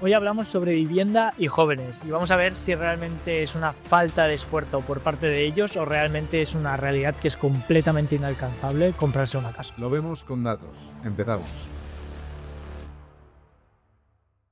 Hoy hablamos sobre vivienda y jóvenes y vamos a ver si realmente es una falta de esfuerzo por parte de ellos o realmente es una realidad que es completamente inalcanzable comprarse una casa. Lo vemos con datos. Empezamos.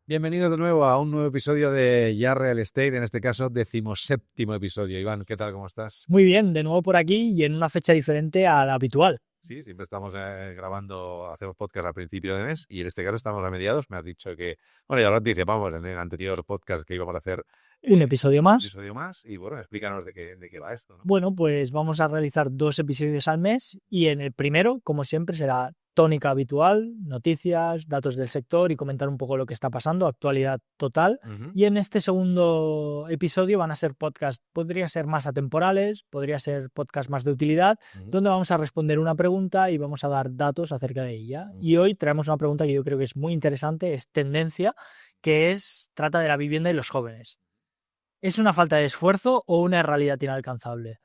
Bienvenidos de nuevo a un nuevo episodio de Ya Real Estate, en este caso 17º episodio. Iván, ¿qué tal? ¿Cómo estás? Muy bien, de nuevo por aquí y en una fecha diferente a la habitual. Sí, siempre estamos grabando, hacemos podcast al principio de mes y en este caso estamos a mediados. Me has dicho que, bueno, ya lo anticipamos en el anterior podcast que íbamos a hacer Un episodio un más. episodio más y bueno, explícanos de qué va esto, ¿no? Bueno, pues vamos a realizar 2 episodios al mes y en el primero, como siempre, será tónica habitual, noticias, datos del sector y comentar un poco lo que está pasando, actualidad total. Y en este segundo episodio van a ser podcasts, podría ser más atemporales, podría ser podcast más de utilidad, donde vamos a responder una pregunta y vamos a dar datos acerca de ella. Y hoy traemos una pregunta que yo creo que es muy interesante, es tendencia, que trata de la vivienda y los jóvenes. ¿Es una falta de esfuerzo o una realidad inalcanzable?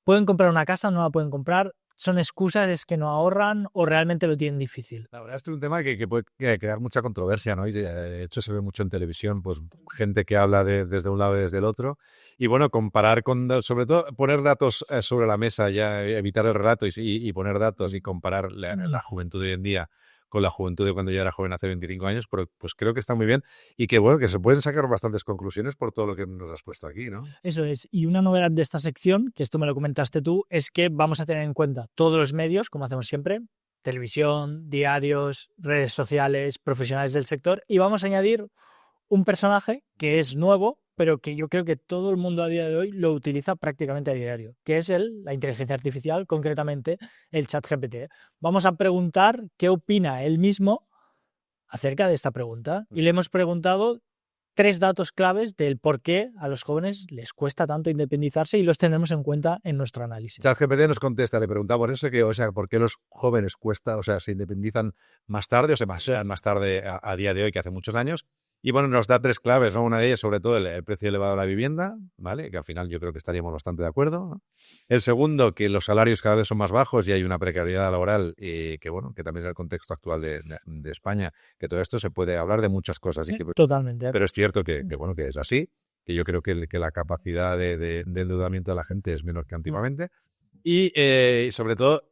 ¿Pueden comprar una casa? ¿No la pueden comprar? ¿Son excusas? ¿Es que no ahorran? ¿O realmente lo tienen difícil? La verdad es que es un tema que puede crear mucha controversia, ¿no? Y de hecho se ve mucho en televisión, pues gente que habla desde un lado y desde el otro. Y bueno, comparar sobre todo, poner datos sobre la mesa, ya evitar el relato y poner datos y comparar la juventud de hoy en día con la juventud de cuando yo era joven hace 25 años, pero pues creo que está muy bien y que bueno, que se pueden sacar bastantes conclusiones por todo lo que nos has puesto aquí, ¿no? Eso es. Y una novedad de esta sección, que esto me lo comentaste tú, es que vamos a tener en cuenta todos los medios, como hacemos siempre, televisión, diarios, redes sociales, profesionales del sector, y vamos a añadir un personaje que es nuevo, pero que yo creo que todo el mundo a día de hoy lo utiliza prácticamente a diario, que es la inteligencia artificial, concretamente el ChatGPT. Vamos a preguntar qué opina él mismo acerca de esta pregunta. Y le hemos preguntado 3 datos claves del por qué a los jóvenes les cuesta tanto independizarse y los tendremos en cuenta en nuestro análisis. ChatGPT nos contesta, le preguntamos eso, que, o sea, ¿por qué los jóvenes se independizan más tarde o se pasean más tarde a día de hoy que hace muchos años? Y bueno, nos da 3 claves, ¿no? Una de ellas, sobre todo, el precio elevado de la vivienda, ¿vale? Que al final yo creo que estaríamos bastante de acuerdo, ¿no? El segundo, que los salarios cada vez son más bajos y hay una precariedad laboral que bueno, que también es el contexto actual de España, que todo esto se puede hablar de muchas cosas. Y que, totalmente. Pero es cierto que bueno, que es así, que yo creo que la capacidad de endeudamiento de la gente es menor que antiguamente. Y sobre todo,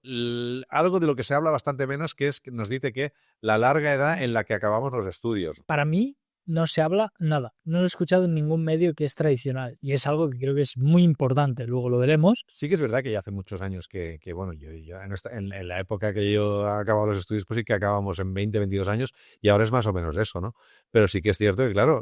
algo de lo que se habla bastante menos, que es que nos dice que la larga edad en la que acabamos los estudios. Para mí no se habla nada. No lo he escuchado en ningún medio que es tradicional. Y es algo que creo que es muy importante. Luego lo veremos. Sí que es verdad que ya hace muchos años que bueno, yo en la época que yo acababa los estudios, pues sí que acabamos en 20, 22 años y ahora es más o menos eso, ¿no? Pero sí que es cierto que, claro,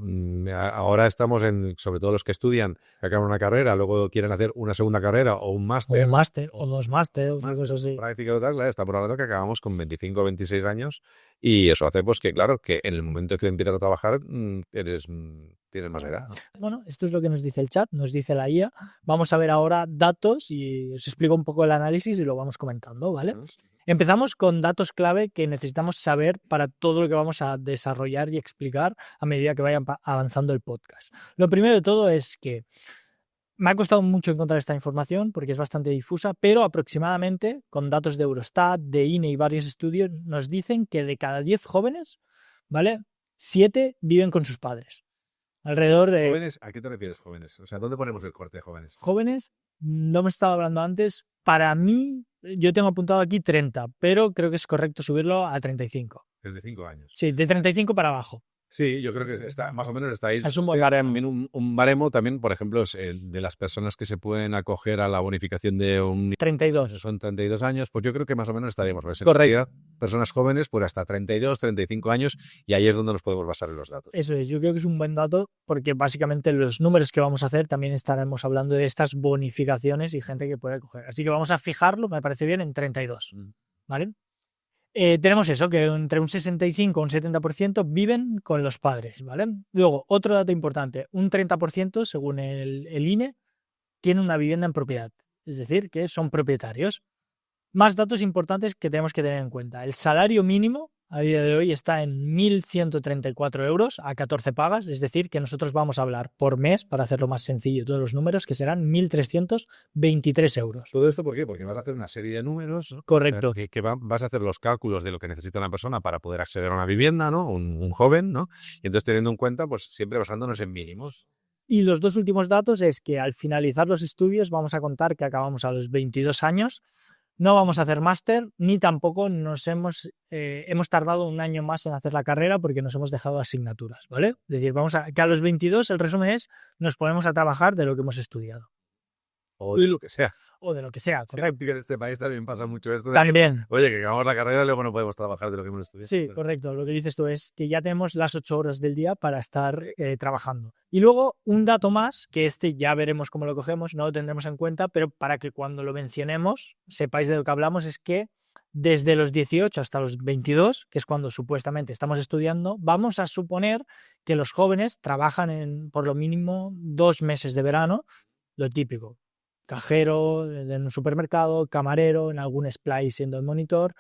ahora estamos sobre todo los que estudian, que acaban una carrera, luego quieren hacer una segunda carrera o un máster. O un máster, o 2 másteres, o cosas así. Práctica total, claro, estamos hablando que acabamos con 25 o 26 años y eso hace pues que, claro, que en el momento que empiezas a trabajar tienes más edad, ¿no? Bueno, esto es lo que nos dice el chat, nos dice la IA. Vamos a ver ahora datos y os explico un poco el análisis y lo vamos comentando, ¿vale? Empezamos con datos clave que necesitamos saber para todo lo que vamos a desarrollar y explicar a medida que vaya avanzando el podcast. Lo primero de todo es que me ha costado mucho encontrar esta información porque es bastante difusa, pero aproximadamente, con datos de Eurostat, de INE y varios estudios, nos dicen que de cada 10 jóvenes, ¿vale? 7 viven con sus padres. Alrededor de... ¿Jóvenes? ¿A qué te refieres, jóvenes? O sea, ¿dónde ponemos el corte de jóvenes? Jóvenes, no me estaba hablando antes. Para mí, yo tengo apuntado aquí 30, pero creo que es correcto subirlo a 35. 35 años. Sí, de 35 para abajo. Sí, yo creo que está, más o menos está ahí. Es un buen baremo. Un baremo también, por ejemplo, es de las personas que se pueden acoger a la bonificación de un... 32. Son 32 años, pues yo creo que más o menos estaríamos. Correcto. Personas jóvenes, pues hasta 32, 35 años, y ahí es donde nos podemos basar en los datos. Eso es, yo creo que es un buen dato porque básicamente los números que vamos a hacer también estaremos hablando de estas bonificaciones y gente que puede acoger. Así que vamos a fijarlo, me parece bien, en 32. ¿Vale? Tenemos eso, que entre un 65 y un 70% viven con los padres, ¿vale? Luego, otro dato importante, un 30%, según el INE, tiene una vivienda en propiedad, es decir, que son propietarios. Más datos importantes que tenemos que tener en cuenta. El salario mínimo a día de hoy está en 1.134 euros a 14 pagas, es decir, que nosotros vamos a hablar por mes, para hacerlo más sencillo, todos los números, que serán 1.323 euros. ¿Todo esto por qué? Porque vas a hacer una serie de números, ¿no? Correcto. Vas a hacer los cálculos de lo que necesita una persona para poder acceder a una vivienda, ¿no? Un joven, ¿no? Y entonces teniendo en cuenta, pues siempre basándonos en mínimos. Y los dos últimos datos es que al finalizar los estudios vamos a contar que acabamos a los 22 años. No vamos a hacer máster, ni tampoco hemos tardado un año más en hacer la carrera porque nos hemos dejado asignaturas, ¿vale? Es decir, que a los 22, el resumen es, nos ponemos a trabajar de lo que hemos estudiado. O de lo que sea. O de lo que sea, correcto. Sí, en este país también pasa mucho esto. También. Oye, que acabamos la carrera y luego no podemos trabajar de lo que hemos estudiado. Sí, correcto. Lo que dices tú es que ya tenemos las 8 horas del día para estar trabajando. Y luego un dato más, que ya veremos cómo lo cogemos, no lo tendremos en cuenta, pero para que cuando lo mencionemos sepáis de lo que hablamos, es que desde los 18 hasta los 22, que es cuando supuestamente estamos estudiando, vamos a suponer que los jóvenes trabajan por lo mínimo 2 meses de verano, lo típico. Cajero en un supermercado, camarero, en algún splice siendo el monitor,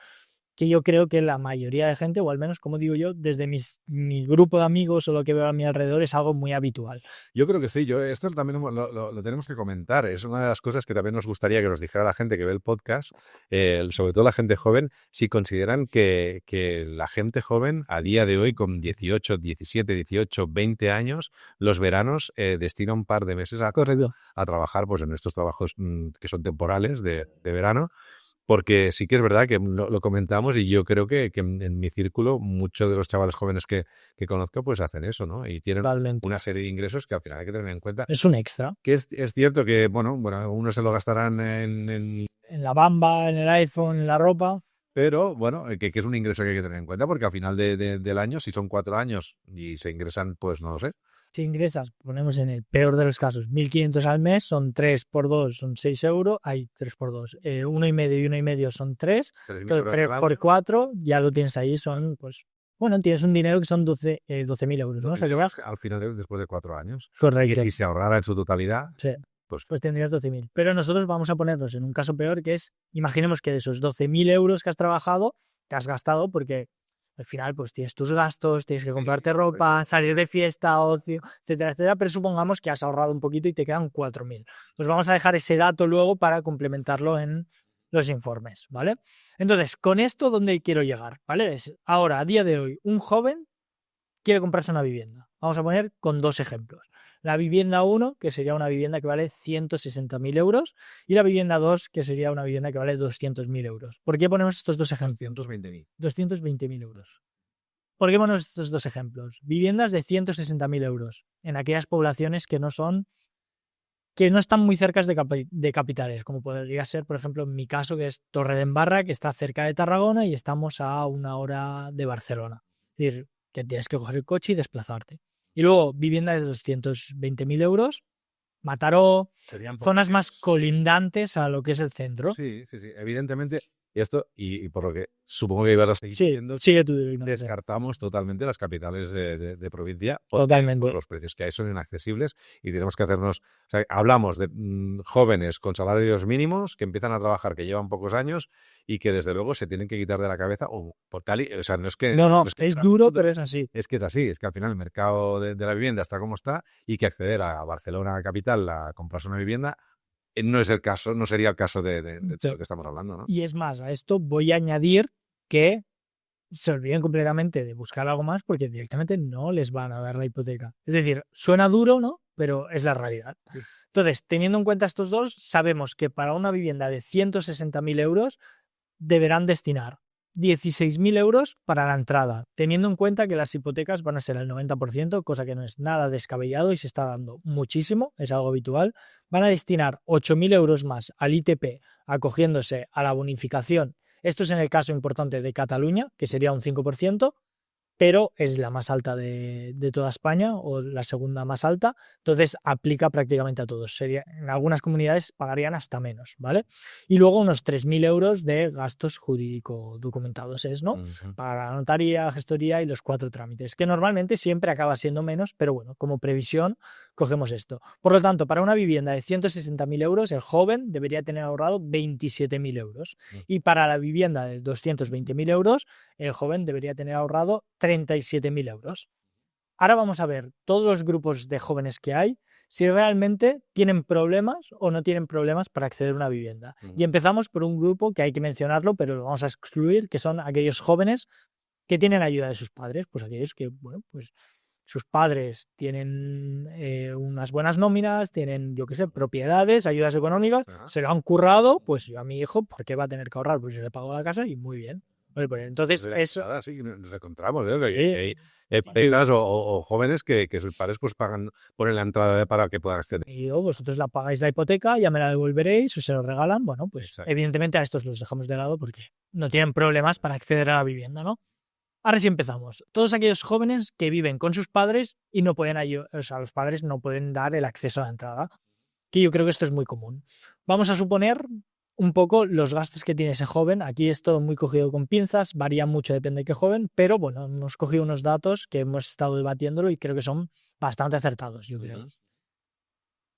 que yo creo que la mayoría de gente, o al menos, como digo yo, desde mi grupo de amigos o lo que veo a mi alrededor, es algo muy habitual. Yo creo que sí, esto también lo tenemos que comentar. Es una de las cosas que también nos gustaría que nos dijera la gente que ve el podcast, sobre todo la gente joven, si consideran que la gente joven a día de hoy, con 18, 17, 18, 20 años, los veranos destina un par de meses a trabajar pues, en estos trabajos que son temporales de verano. Porque sí que es verdad que lo comentamos y yo creo que en mi círculo muchos de los chavales jóvenes que conozco pues hacen eso, ¿no? Y tienen una serie de ingresos que al final hay que tener en cuenta. Es un extra. Que es cierto que, bueno, unos se lo gastarán en la Bamba, en el iPhone, en la ropa. Pero, bueno, que es un ingreso que hay que tener en cuenta porque al final del año, si son 4 años y se ingresan, pues no lo sé. Si ingresas, ponemos en el peor de los casos, 1.500 al mes, son 3 por 2, son 6 euros, hay 3 por 2, 1,5 y 1,5 son 3, 3 por 4, ya lo tienes ahí, son, pues, bueno, tienes un dinero que son 12.000 euros, ¿no? Al final, después de 4 años. Correcto. Y se ahorrara en su totalidad. Sí. Pues tendrías 12.000. Pero nosotros vamos a ponernos en un caso peor, que es, imaginemos que de esos 12.000 euros que has trabajado, te has gastado porque al final pues tienes tus gastos, tienes que comprarte ropa, salir de fiesta, ocio, etcétera, etcétera, pero supongamos que has ahorrado un poquito y te quedan 4.000. Pues vamos a dejar ese dato luego para complementarlo en los informes, ¿vale? Entonces, con esto, ¿dónde quiero llegar? ¿Vale? Ahora, a día de hoy, un joven quiere comprarse una vivienda. Vamos a poner con 2 ejemplos. La vivienda 1, que sería una vivienda que vale 160.000 euros, y la vivienda 2, que sería una vivienda que vale 200.000 euros. ¿Por qué ponemos estos 2 ejemplos? 220.000 euros. ¿Por qué ponemos estos 2 ejemplos? Viviendas de 160.000 euros en aquellas poblaciones que no están muy cerca de capitales, como podría ser, por ejemplo, en mi caso, que es Torredembarra, que está cerca de Tarragona y estamos a 1 hora de Barcelona. Es decir, que tienes que coger el coche y desplazarte. Y luego, viviendas de 220.000 euros, Mataró, zonas más colindantes a lo que es el centro. Sí, evidentemente. Esto, y por lo que supongo que ibas a seguir diciendo, sigue tú directamente. Descartamos totalmente las capitales de provincia. Totalmente. Los precios que hay son inaccesibles y tenemos que hacernos... O sea, hablamos de jóvenes con salarios mínimos que empiezan a trabajar, que llevan pocos años y que desde luego se tienen que quitar de la cabeza por tal y... O sea, no es que... No, es duro, pero es así. Es que es así, es que al final el mercado de la vivienda está como está y que acceder a Barcelona capital a comprarse una vivienda no es el caso, no sería el caso de lo que estamos hablando, ¿no? Y es más, a esto voy a añadir que se olviden completamente de buscar algo más porque directamente no les van a dar la hipoteca. Es decir, suena duro, ¿no? Pero es la realidad. Sí. Entonces, teniendo en cuenta estos dos, sabemos que para una vivienda de 160.000 euros deberán destinar 16.000 euros para la entrada, teniendo en cuenta que las hipotecas van a ser el 90%, cosa que no es nada descabellado y se está dando muchísimo, es algo habitual. Van a destinar 8.000 euros más al ITP, acogiéndose a la bonificación. Esto es en el caso importante de Cataluña, que sería un 5%, pero es la más alta de toda España o la segunda más alta, entonces aplica prácticamente a todos. En algunas comunidades pagarían hasta menos, ¿vale? Y luego unos 3.000 euros de gastos jurídico-documentados, ¿no? Uh-huh. Para la notaría, gestoría y los 4 trámites, que normalmente siempre acaba siendo menos, pero bueno, como previsión, cogemos esto. Por lo tanto, para una vivienda de 160.000 euros, el joven debería tener ahorrado 27.000 euros. Y para la vivienda de 220.000 euros, el joven debería tener ahorrado 37.000 euros. Ahora vamos a ver todos los grupos de jóvenes que hay, si realmente tienen problemas o no tienen problemas para acceder a una vivienda. Y empezamos por un grupo que hay que mencionarlo, pero lo vamos a excluir, que son aquellos jóvenes que tienen ayuda de sus padres, pues aquellos que, bueno, pues sus padres tienen unas buenas nóminas, tienen, yo qué sé, propiedades, ayudas económicas, se lo han currado, pues yo a mi hijo, ¿por qué va a tener que ahorrar? Pues yo le pago la casa y muy bien. Entonces, eso... Nada, sí, nos encontramos, ¿eh? Hay parejas o jóvenes que sus padres pues ponen la entrada para que puedan acceder. Y vosotros la pagáis la hipoteca, ya me la devolveréis o se lo regalan. Bueno, pues exacto. Evidentemente a estos los dejamos de lado porque no tienen problemas para acceder a la vivienda, ¿no? Ahora sí empezamos. Todos aquellos jóvenes que viven con sus padres y no pueden, o sea, los padres no pueden dar el acceso a la entrada, que yo creo que esto es muy común. Vamos a suponer un poco los gastos que tiene ese joven. Aquí es todo muy cogido con pinzas, varía mucho, depende de qué joven, pero bueno, hemos cogido unos datos que hemos estado debatiéndolo y creo que son bastante acertados, yo creo.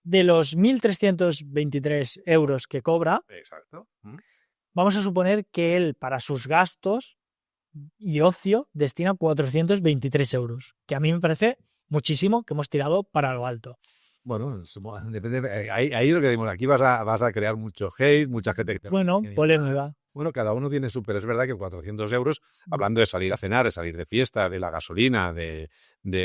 De los 1.323 euros que cobra, exacto. Vamos a suponer que él, para sus gastos y ocio, destina 423 euros, que a mí me parece muchísimo, que hemos tirado para lo alto. Bueno, depende. Ahí lo que decimos, aquí vas a crear mucho hate, mucha gente que... Bueno, polémica. Bueno, cada uno tiene su, pero es verdad que 400 euros, hablando de salir a cenar, de salir de fiesta, de la gasolina, de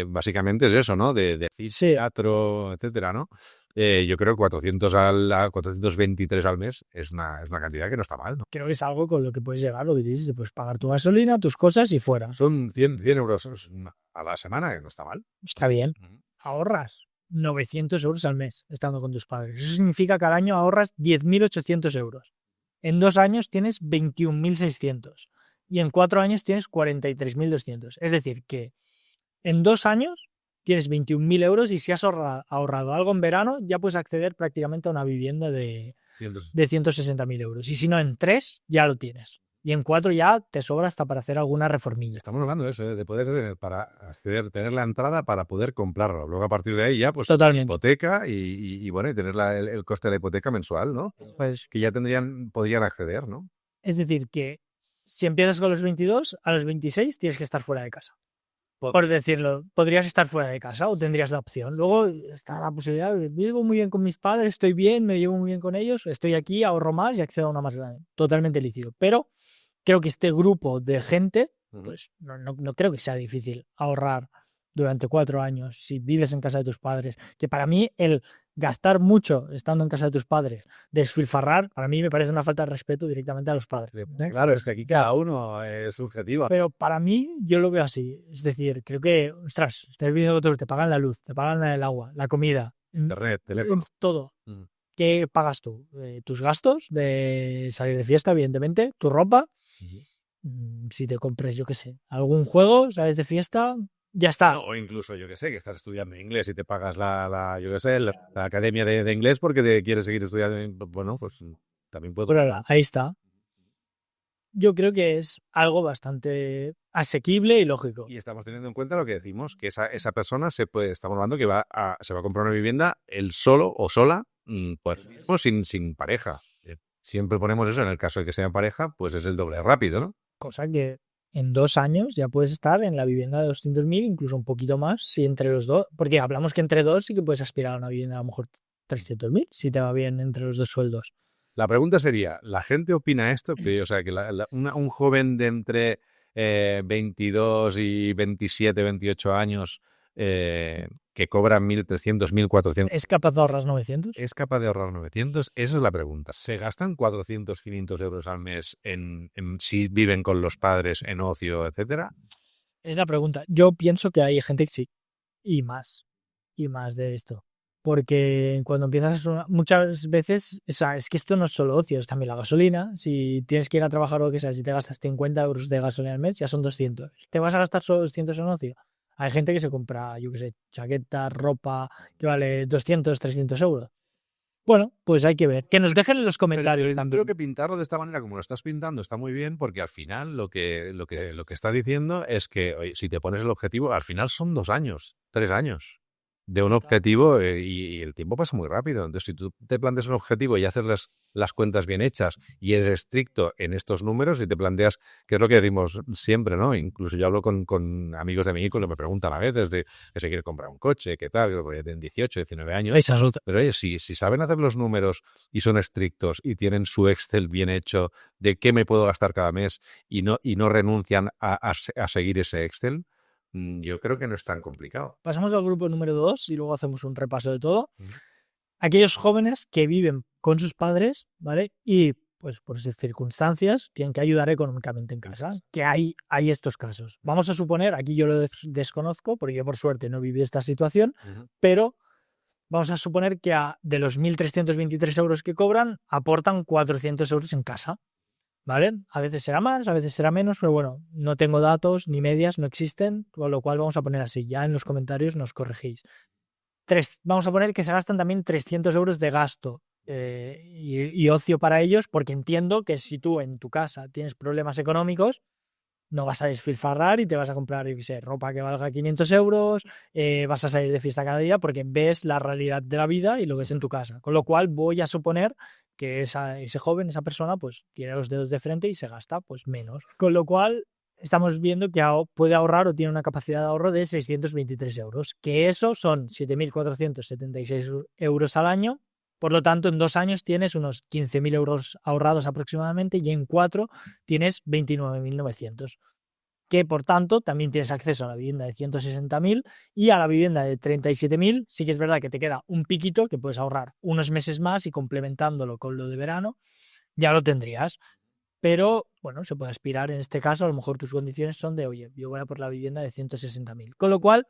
básicamente es eso, ¿no? De teatro, etcétera, ¿no? Yo creo que 423 al mes es una cantidad que no está mal, ¿no? Creo que es algo con lo que puedes llegar, lo que dices, puedes pagar tu gasolina, tus cosas y fuera. Son 100 euros a la semana, que no está mal. Está bien. Ahorras 900 euros al mes estando con tus padres. Eso significa que al año ahorras 10.800 euros. En 2 años tienes 21.600 y en 4 años tienes 43.200. Es decir, que en 2 años tienes 21.000 euros y si has ahorrado algo en verano, ya puedes acceder prácticamente a una vivienda de 160.000 euros. Y si no, en 3 ya lo tienes. Y en 4 ya te sobra hasta para hacer alguna reformilla. Estamos hablando de eso, de poder tener para acceder, tener la entrada para poder comprarlo. Luego a partir de ahí ya pues totalmente. Hipoteca y bueno, y tener el coste de la hipoteca mensual, ¿no? Pues que ya podrían acceder, ¿no? Es decir, que si empiezas con los 22, a los 26 tienes que estar fuera de casa. Por decirlo, podrías estar fuera de casa o tendrías la opción. Luego está la posibilidad, vivo muy bien con mis padres, estoy bien, me llevo muy bien con ellos, estoy aquí, ahorro más y accedo a una más grande. Totalmente lícito. Pero creo que este grupo de gente, pues no creo que sea difícil ahorrar durante 4 años si vives en casa de tus padres. Que para mí el gastar mucho estando en casa de tus padres, despilfarrar, para mí me parece una falta de respeto directamente a los padres. Claro, es que aquí cada uno es subjetivo. Pero para mí yo lo veo así. Es decir, creo que, ostras, estás viviendo con te pagan la luz, te pagan el agua, la comida, internet, teléfono, todo. ¿Qué pagas tú? Tus gastos de salir de fiesta, evidentemente, tu ropa. Si te compres, yo qué sé, algún juego, sales de fiesta, ya está. O incluso, yo qué sé, que estás estudiando inglés y te pagas la academia de inglés porque te quieres seguir estudiando. Bueno, pues también puedo. Pero ahí está. Yo creo que es algo bastante asequible y lógico. Y estamos teniendo en cuenta lo que decimos, que esa persona estamos hablando que se va a comprar una vivienda él solo o sola, pues sin pareja. Siempre ponemos eso, en el caso de que sea pareja, pues es el doble rápido, ¿no? Cosa que en 2 años ya puedes estar en la vivienda de 200.000, incluso un poquito más, si entre los dos, porque hablamos que entre dos sí que puedes aspirar a una vivienda a lo mejor 300.000, si te va bien entre los dos sueldos. La pregunta sería, ¿la gente opina esto? O sea, que un joven de entre 22 y 27, 28 años que cobra 1.300, 1.400... ¿Es capaz de ahorrar 900? ¿Es capaz de ahorrar 900? Esa es la pregunta. ¿Se gastan 400, 500 euros al mes si viven con los padres, en ocio, etcétera? Es la pregunta. Yo pienso que hay gente que sí, y más de esto. Porque cuando empiezas muchas veces, o sea, es que esto no es solo ocio, es también la gasolina. Si tienes que ir a trabajar o lo que sea, si te gastas 50 euros de gasolina al mes, ya son 200. ¿Te vas a gastar solo 200 en ocio? Hay gente que se compra, yo qué sé, chaquetas, ropa, que vale 200, 300 euros. Bueno, pues hay que ver. Que nos dejen en los comentarios. Creo que pintarlo de esta manera, como lo estás pintando, está muy bien, porque al final lo que está diciendo es que oye, si te pones el objetivo, al final son 2 años, 3 años. de un objetivo y el tiempo pasa muy rápido. Entonces, si tú te planteas un objetivo y haces las cuentas bien hechas y eres estricto en estos números y te planteas, que es lo que decimos siempre, ¿no? Incluso yo hablo con amigos de mi hijo que me preguntan a veces de que se quiere comprar un coche, qué tal, que tienen 18, 19 años. Pero oye, si saben hacer los números y son estrictos y tienen su Excel bien hecho de qué me puedo gastar cada mes y no renuncian a seguir ese Excel, yo creo que no es tan complicado. Pasamos al grupo número 2 y luego hacemos un repaso de todo. Aquellos jóvenes que viven con sus padres, ¿vale? Y pues por sus circunstancias tienen que ayudar económicamente en casa, que hay estos casos. Vamos a suponer, aquí yo lo desconozco, porque yo por suerte no viví esta situación, pero vamos a suponer que de los 1.323 euros que cobran, aportan 400 euros en casa. ¿Vale? A veces será más, a veces será menos, pero bueno, no tengo datos ni medias, no existen, con lo cual vamos a poner así. Ya en los comentarios nos corregís. Vamos a poner que se gastan también 300 euros de gasto y ocio para ellos, porque entiendo que si tú en tu casa tienes problemas económicos, no vas a despilfarrar y te vas a comprar, yo qué sé, ropa que valga 500 euros, vas a salir de fiesta cada día porque ves la realidad de la vida y lo ves en tu casa. Con lo cual voy a suponer que ese joven, esa persona, pues tiene los dedos de frente y se gasta pues menos. Con lo cual estamos viendo que puede ahorrar o tiene una capacidad de ahorro de 623 euros, que eso son 7.476 euros al año. Por lo tanto, en 2 años tienes unos 15.000 euros ahorrados aproximadamente y en 4 tienes 29.900. Que por tanto también tienes acceso a la vivienda de 160.000 y a la vivienda de 37.000. Sí que es verdad que te queda un piquito que puedes ahorrar unos meses más y complementándolo con lo de verano ya lo tendrías. Pero bueno, se puede aspirar en este caso, a lo mejor tus condiciones son de, oye, yo voy a por la vivienda de 160.000. Con lo cual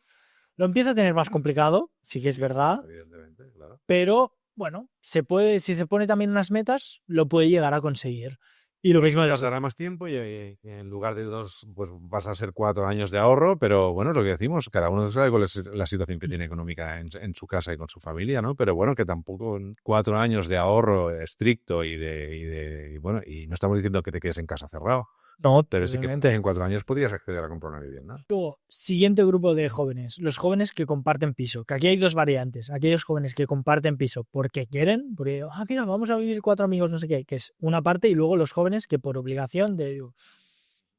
lo empieza a tener más complicado, sí que es verdad, evidentemente, claro. Pero bueno, si se pone también unas metas, lo puede llegar a conseguir. Y lo mismo pasará más tiempo y en lugar de 2, pues vas a ser 4 años de ahorro, pero bueno, es lo que decimos, cada uno sabe cuál es la situación que tiene económica en su casa y con su familia, ¿no? Pero bueno, que tampoco 4 años de ahorro estricto y bueno, y no estamos diciendo que te quedes en casa cerrado. No, pero sí que en 4 años podrías acceder a comprar una vivienda. Luego, siguiente grupo de jóvenes, los jóvenes que comparten piso, que aquí hay 2 variantes, aquellos jóvenes que comparten piso porque quieren, porque, mira, vamos a vivir 4 amigos, no sé qué, que es una parte, y luego los jóvenes que por obligación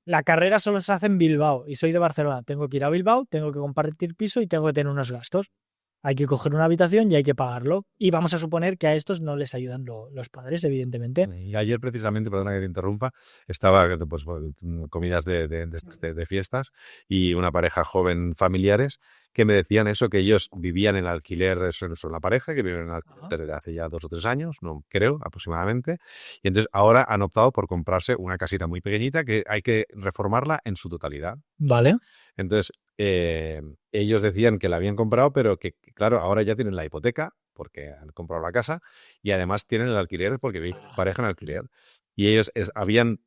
la carrera solo se hace en Bilbao y soy de Barcelona, tengo que ir a Bilbao, tengo que compartir piso y tengo que tener unos gastos. Hay que coger una habitación y hay que pagarlo. Y vamos a suponer que a estos no les ayudan los padres, evidentemente. Y ayer precisamente, perdona que te interrumpa, estaba pues comidas de fiestas y una pareja joven familiares que me decían eso, que ellos vivían en alquiler, son la pareja que viven en alquiler desde hace ya 2 o 3 años, no creo, aproximadamente. Y entonces ahora han optado por comprarse una casita muy pequeñita que hay que reformarla en su totalidad. Vale. Entonces, ellos decían que la habían comprado, pero que, claro, ahora ya tienen la hipoteca porque han comprado la casa y además tienen el alquiler porque viven pareja en alquiler. Y ellos habían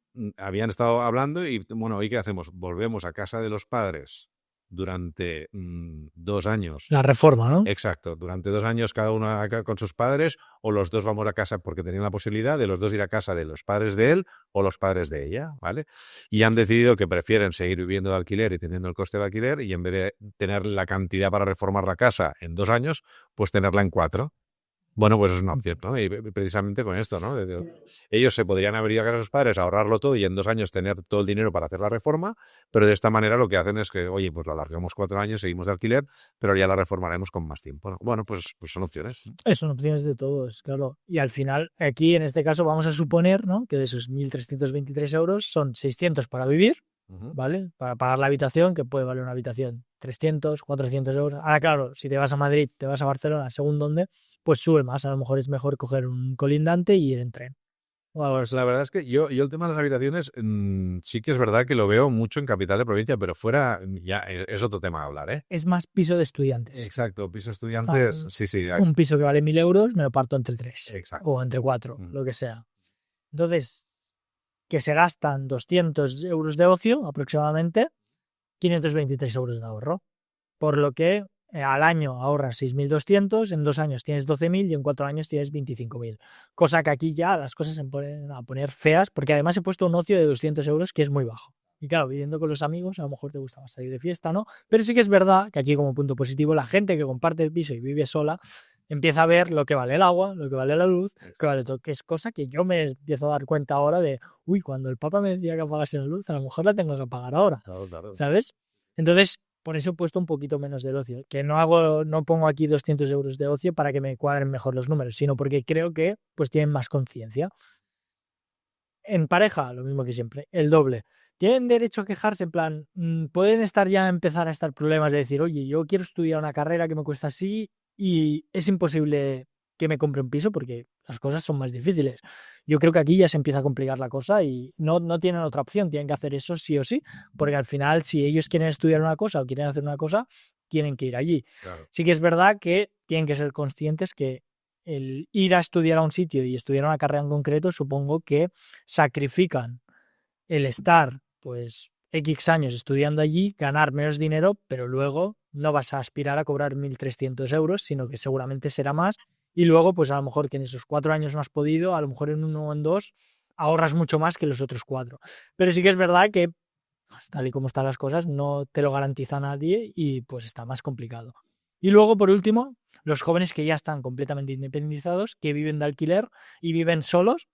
estado hablando y, bueno, ¿y qué hacemos? Volvemos a casa de los padres durante 2 años. La reforma, ¿no? Exacto, durante 2 años cada uno con sus padres, o los dos vamos a casa porque tenían la posibilidad de los dos ir a casa de los padres de él o los padres de ella, ¿vale? Y han decidido que prefieren seguir viviendo de alquiler y teniendo el coste de alquiler y en vez de tener la cantidad para reformar la casa en 2 años, pues tenerla en 4. Bueno, pues es una opción, ¿no? Y precisamente con esto, ¿no? Ellos se podrían haber ido a casa de sus padres, ahorrarlo todo y en 2 años tener todo el dinero para hacer la reforma, pero de esta manera lo que hacen es que, oye, pues lo alargamos 4 años, seguimos de alquiler, pero ya la reformaremos con más tiempo, ¿no? Bueno, pues son opciones. Son opciones de todos, claro. Y al final, aquí en este caso vamos a suponer, ¿no?, que de esos 1.323 euros son 600 para vivir, ¿vale? Para pagar la habitación, que puede valer una habitación 300, 400 euros. Ahora, claro, si te vas a Madrid, te vas a Barcelona, según dónde, pues sube más. A lo mejor es mejor coger un colindante y ir en tren. Pues la verdad es que yo el tema de las habitaciones sí que es verdad que lo veo mucho en capital de provincia, pero fuera ya es otro tema a hablar, ¿eh? Es más piso de estudiantes. Exacto, piso de estudiantes, sí. Un piso que vale 1.000 euros me lo parto entre 3. Exacto. O entre 4, lo que sea. Entonces, que se gastan 200 euros de ocio aproximadamente, 523 euros de ahorro. Por lo que al año ahorras 6.200, en 2 años tienes 12.000 y en 4 años tienes 25.000. Cosa que aquí ya las cosas se ponen a poner feas, porque además he puesto un ocio de 200 euros que es muy bajo. Y claro, viviendo con los amigos, a lo mejor te gusta más salir de fiesta, ¿no? Pero sí que es verdad que aquí, como punto positivo, la gente que comparte el piso y vive sola empieza a ver lo que vale el agua, lo que vale la luz, que vale todo, que es cosa que yo me empiezo a dar cuenta ahora de, uy, cuando el Papa me decía que apagase la luz, a lo mejor la tengo que apagar ahora, Claro. ¿sabes? Entonces, por eso he puesto un poquito menos del ocio, que no pongo aquí 200 euros de ocio para que me cuadren mejor los números, sino porque creo que pues tienen más conciencia. En pareja, lo mismo que siempre, el doble. Tienen derecho a quejarse, en plan, pueden empezar a estar problemas de decir, oye, yo quiero estudiar una carrera que me cuesta así y es imposible que me compre un piso porque las cosas son más difíciles. Yo creo que aquí ya se empieza a complicar la cosa y no tienen otra opción, tienen que hacer eso sí o sí, porque al final si ellos quieren estudiar una cosa o quieren hacer una cosa, tienen que ir allí. Claro. Sí que es verdad que tienen que ser conscientes que el ir a estudiar a un sitio y estudiar una carrera en concreto, supongo que sacrifican el estar, pues, X años estudiando allí, ganar menos dinero, pero luego no vas a aspirar a cobrar 1.300 euros, sino que seguramente será más. Y luego, pues a lo mejor que en esos 4 años no has podido, a lo mejor en 1 o en 2 ahorras mucho más que los otros 4. Pero sí que es verdad que, pues, tal y como están las cosas, no te lo garantiza nadie y pues está más complicado. Y luego, por último, los jóvenes que ya están completamente independizados, que viven de alquiler y viven solos.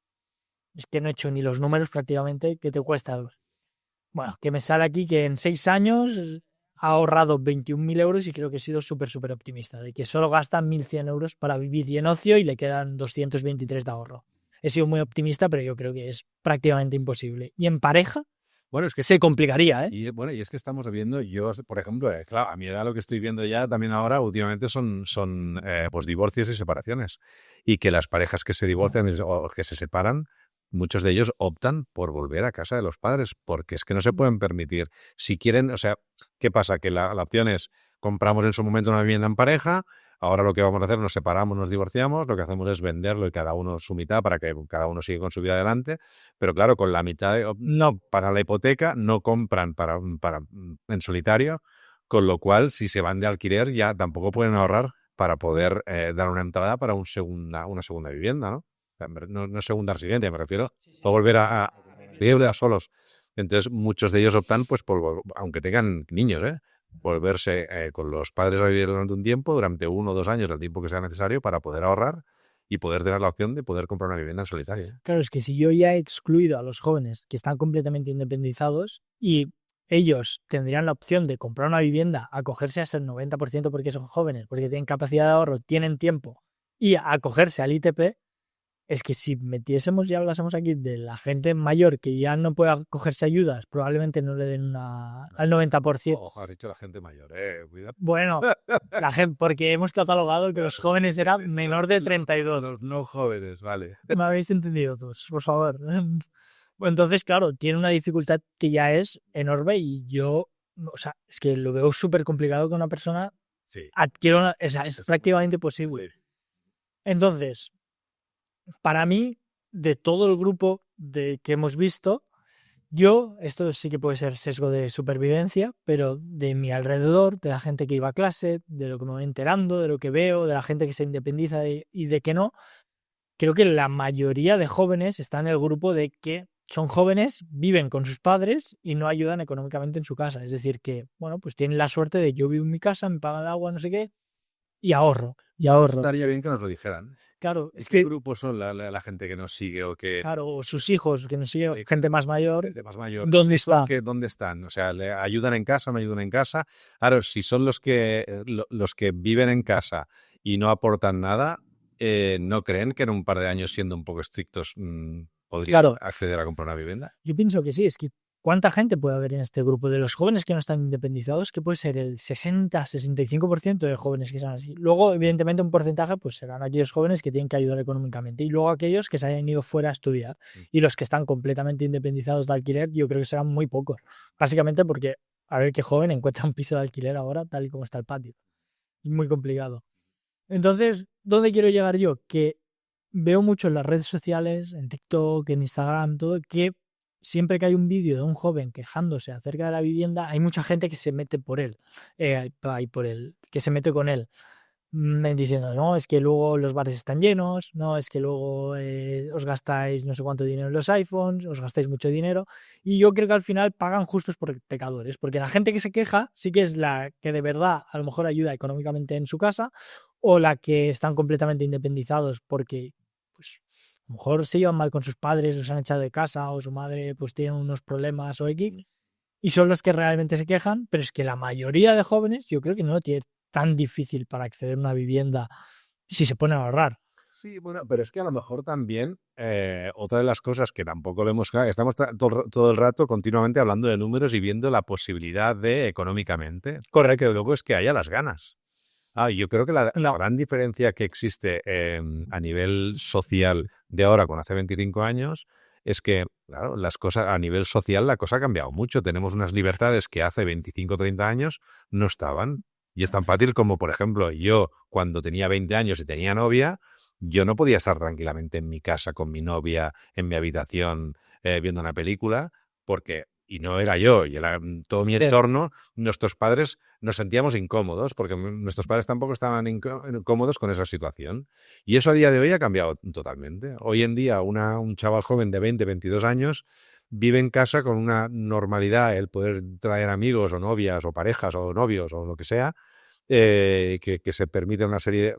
Es que no he hecho ni los números prácticamente, que te cuesta. Bueno, que me sale aquí que en 6 años ha ahorrado 21.000 euros y creo que he sido súper optimista, de que solo gasta 1.100 euros para vivir y en ocio y le quedan 223 de ahorro. He sido muy optimista, pero yo creo que es prácticamente imposible. Y en pareja, bueno, es que se complicaría, ¿eh? Y bueno, y es que estamos viendo, yo, por ejemplo, claro, a mi edad lo que estoy viendo ya también ahora últimamente son pues divorcios y separaciones. Y que las parejas que se divorcian o que se separan, muchos de ellos optan por volver a casa de los padres, porque es que no se pueden permitir. Si quieren, o sea, ¿qué pasa? Que la opción es, compramos en su momento una vivienda en pareja, ahora lo que vamos a hacer, nos separamos, nos divorciamos, lo que hacemos es venderlo y cada uno su mitad para que cada uno siga con su vida adelante. Pero claro, con la mitad No, para la hipoteca no compran para en solitario, con lo cual si se van de alquiler ya tampoco pueden ahorrar para poder dar una entrada para una segunda vivienda, ¿no? O sea, no segunda residencia, me refiero a volver a vivir solos. Entonces muchos de ellos optan, pues, aunque tengan niños, volverse con los padres a vivir durante un tiempo, durante 1 o 2 años, el tiempo que sea necesario para poder ahorrar y poder tener la opción de poder comprar una vivienda en solitario. claro, es que si yo ya he excluido a los jóvenes que están completamente independizados y ellos tendrían la opción de comprar una vivienda, acogerse a ese 90% porque son jóvenes, porque tienen capacidad de ahorro, tienen tiempo, y acogerse al ITP, es que si metiésemos y hablásemos aquí de la gente mayor que ya no puede acogerse a ayudas, probablemente no le den al 90%. Ojo, has dicho la gente mayor, cuidado. Bueno, la gente, porque hemos catalogado que los jóvenes eran menor de 32. Los no jóvenes, vale. Me habéis entendido todos, por favor. Entonces, claro, tiene una dificultad que ya es enorme y yo, o sea, es que lo veo súper complicado que una persona Sí. adquiera una, o sea, es prácticamente posible. Entonces, para mí, de todo el grupo que hemos visto, esto sí que puede ser sesgo de supervivencia, pero de mi alrededor, de la gente que iba a clase, de lo que me voy enterando, de lo que veo, de la gente que se independiza y de que no, creo que la mayoría de jóvenes están en el grupo de que son jóvenes, viven con sus padres y no ayudan económicamente en su casa. Es decir, que, bueno, pues tienen la suerte de yo vivo en mi casa, me pagan el agua, no sé qué, y ahorro. Estaría bien que nos lo dijeran. Claro, es que... ¿Qué grupos son la gente que nos sigue o que... Claro, o sus hijos, que nos sigue, gente más mayor. Gente más mayor. ¿Dónde está? ¿Dónde están? O sea, ¿le ayudan en casa, no ayudan en casa? Claro, si son los que viven en casa y no aportan nada, ¿no creen que en un par de años, siendo un poco estrictos, podrían acceder a comprar una vivienda? Yo pienso que sí, es que ¿cuánta gente puede haber en este grupo de los jóvenes que no están independizados? Que puede ser el 60-65% de jóvenes que sean así. Luego, evidentemente, un porcentaje pues serán aquellos jóvenes que tienen que ayudar económicamente y luego aquellos que se hayan ido fuera a estudiar. Y los que están completamente independizados de alquiler, yo creo que serán muy pocos. Básicamente porque a ver qué joven encuentra un piso de alquiler ahora, tal y como está el patio. Es muy complicado. Entonces, ¿dónde quiero llegar yo? Que veo mucho en las redes sociales, en TikTok, en Instagram, todo, que siempre que hay un vídeo de un joven quejándose acerca de la vivienda, hay mucha gente que se mete por él, que se mete con él. diciendo, no, es que luego los bares están llenos, no, es que luego os gastáis no sé cuánto dinero en los iPhones, os gastáis mucho dinero, y yo creo que al final pagan justos por pecadores, porque la gente que se queja sí que es la que de verdad a lo mejor ayuda económicamente en su casa, o la que están completamente independizados porque pues a lo mejor se llevan mal con sus padres, los han echado de casa, o su madre pues tiene unos problemas o X, y son los que realmente se quejan, pero es que la mayoría de jóvenes yo creo que no lo tiene tan difícil para acceder a una vivienda si se pone a ahorrar. Sí, bueno, pero es que a lo mejor también otra de las cosas que tampoco vemos, estamos todo el rato continuamente hablando de números y viendo la posibilidad de económicamente. Correcto, que luego es que haya las ganas. Yo creo que la gran diferencia que existe a nivel social de ahora con hace 25 años es que, claro, las cosas a nivel social la cosa ha cambiado mucho. Tenemos unas libertades que hace 25 o 30 años no estaban. Y es tan fácil como, por ejemplo, yo cuando tenía 20 años y tenía novia, yo no podía estar tranquilamente en mi casa con mi novia, en mi habitación, viendo una película, porque, y no era yo, y era todo mi entorno, nuestros padres nos sentíamos incómodos, porque nuestros padres tampoco estaban incómodos con esa situación. Y eso a día de hoy ha cambiado totalmente. Hoy en día un chaval joven de 20, 22 años vive en casa con una normalidad, el poder traer amigos o novias o parejas o novios o lo que sea, que se permite una serie de...